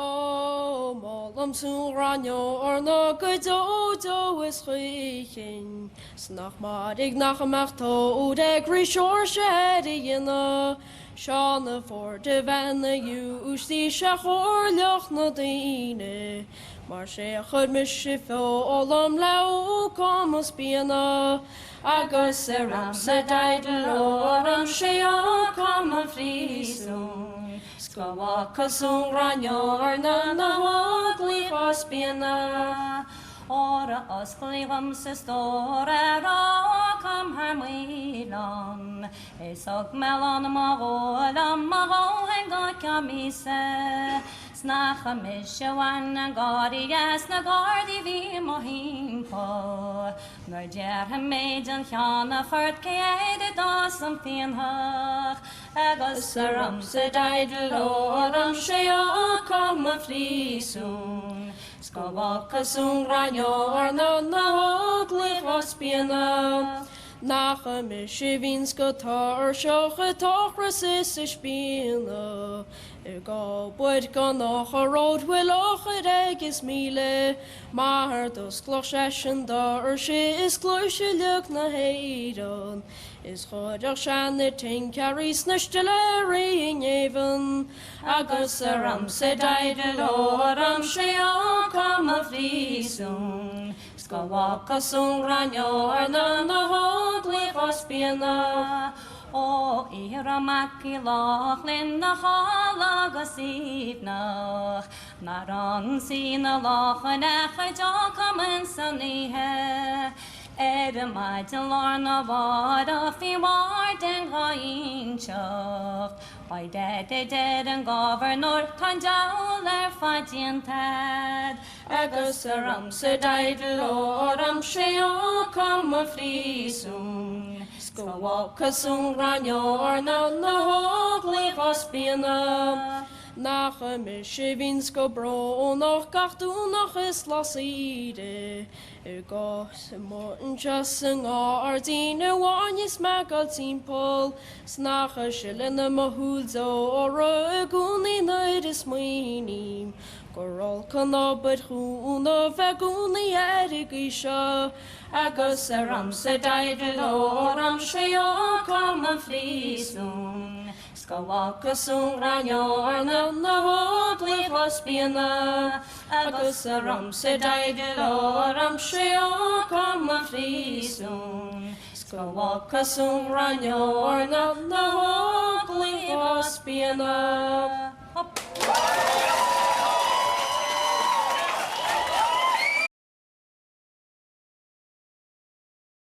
O Molam Suranjo or no Godo is Richen. Snach Madig nach Machto, de Grishor Shady in the Shana for de Vanna Use the Shahor Loch Nadine. Marche chud mishifo olam lau comos biana agus seram sedaidlo ram sheo come frisun skawa kasung ranyor na hogli hospiana ora osklivam sistora rakam harmilan esok melon magolam magohenga kamise Snacha mishawan na gari yes na gardi vi mohim po Nor jer hem maiden hjana furt keide da som finhach Agus saram se daidlo ram sheo koma frisun Ska waka sung ranyor na hogli hospiana Nach a mishivinska tar shoche tochras is a spiele go bud go noch a road will och it is mile maar dos glosheschen dar she is gloshe look na heidon is goder shan the tin carries na stille ring even agus ram said I did ram she come of frisun ska waka sung ranyor na hogli hospiana O ira makilach lin na halagas ifnach Marang sina lach en echa jokam en sanihe Edemai til lorna vada fi warden hainchach By dead and governor tanjaul fadien tad Agus ram se daidlo ram sheo come frisun Skawaka sung ranyor na hogli hospiana Nach a mishivinsko bro noch gachtu noch is laside Got morten jassing ardine wanyis magatin pol Snach a shillin a mahulzo or a guni nidis minim Gorol kanobet huna vaguni erigisha Agus ram se daidlo ram sheo come frisun Skawaka sung ranyor na hogli hospiana Agus ram se daidlo ram sheo come frisun Skawaka sung ranyor na hogli hospiana